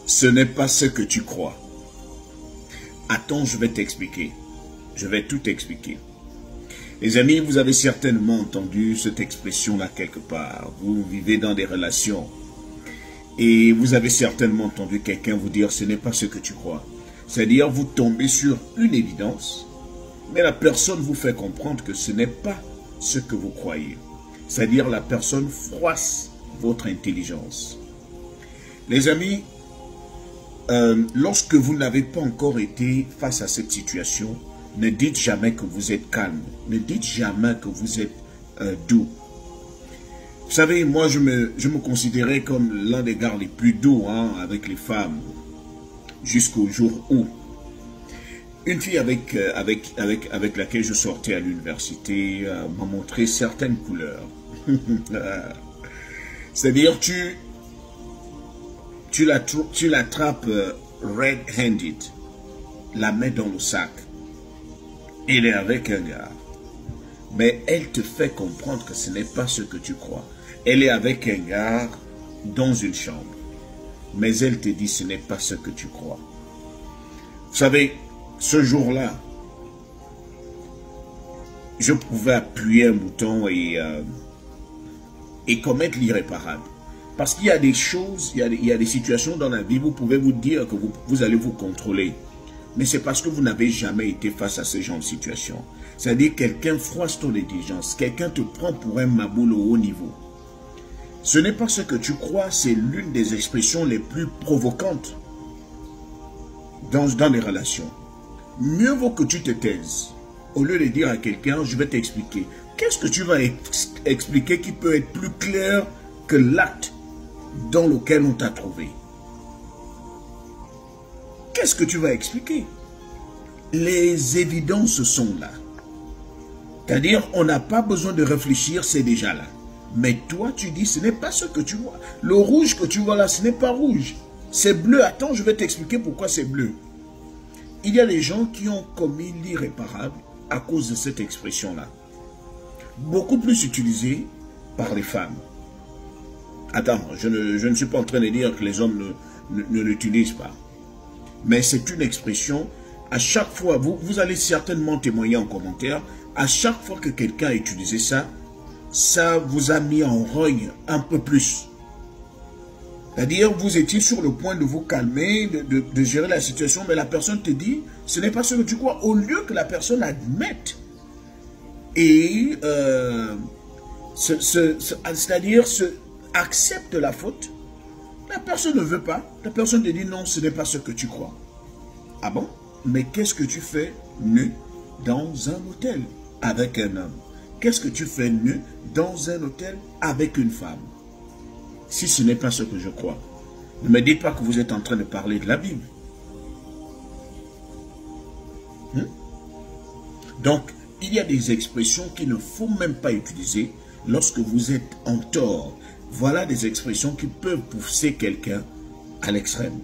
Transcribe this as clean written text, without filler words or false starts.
Ce n'est pas ce que tu crois. Attends, je vais t'expliquer. Je vais tout expliquer. Les amis, vous avez certainement entendu cette expression-là quelque part. Vous vivez dans des relations et vous avez certainement entendu quelqu'un vous dire « ce n'est pas ce que tu crois ». C'est-à-dire, vous tombez sur une évidence, mais la personne vous fait comprendre que ce n'est pas ce que vous croyez. C'est-à-dire, la personne froisse votre intelligence. Les amis, lorsque vous n'avez pas encore été face à cette situation, ne dites jamais que vous êtes calme. Ne dites jamais que vous êtes doux. Vous savez, moi, je me considérais comme l'un des gars les plus doux avec les femmes. Jusqu'au jour où une fille avec laquelle je sortais à l'université m'a montré certaines couleurs. C'est-à-dire, tu l'attrapes red-handed, la main dans le sac. Elle est avec un gars. Mais elle te fait comprendre que ce n'est pas ce que tu crois. Elle est avec un gars dans une chambre. Mais elle te dit ce n'est pas ce que tu crois. Vous savez, ce jour-là, je pouvais appuyer un bouton et commettre l'irréparable. Parce qu'il y a des choses, il y a des situations dans la vie, vous pouvez vous dire que vous allez vous contrôler. Mais c'est parce que vous n'avez jamais été face à ce genre de situation. C'est-à-dire quelqu'un froisse ton intelligence, quelqu'un te prend pour un maboule au haut niveau. Ce n'est pas ce que tu crois, c'est l'une des expressions les plus provocantes dans les relations. Mieux vaut que tu te taises. Au lieu de dire à quelqu'un, je vais t'expliquer. Qu'est-ce que tu vas expliquer qui peut être plus clair que l'acte dans lequel on t'a trouvé? Qu'est-ce que tu vas expliquer? Les évidences sont là. C'est-à-dire, on n'a pas besoin de réfléchir, c'est déjà là. Mais toi, tu dis, ce n'est pas ce que tu vois. Le rouge que tu vois là, ce n'est pas rouge. C'est bleu. Attends, je vais t'expliquer pourquoi c'est bleu. Il y a des gens qui ont commis l'irréparable à cause de cette expression-là. Beaucoup plus utilisée par les femmes. Attends, je ne suis pas en train de dire que les hommes ne l'utilisent pas. Mais c'est une expression, à chaque fois, vous allez certainement témoigner en commentaire, à chaque fois que quelqu'un a utilisé ça, ça vous a mis en rogne un peu plus. C'est-à-dire, vous étiez sur le point de vous calmer, de gérer la situation, mais la personne te dit, ce n'est pas ce que tu crois, au lieu que la personne admette. Et, c'est-à-dire, accepte la faute. La personne ne veut pas. La personne te dit non, ce n'est pas ce que tu crois. Ah bon? Mais qu'est-ce que tu fais nu dans un hôtel avec un homme? Qu'est-ce que tu fais nu dans un hôtel avec une femme? Si ce n'est pas ce que je crois, ne me dites pas que vous êtes en train de parler de la Bible. Donc, il y a des expressions qu'il ne faut même pas utiliser lorsque vous êtes en tort. Voilà des expressions qui peuvent pousser quelqu'un à l'extrême.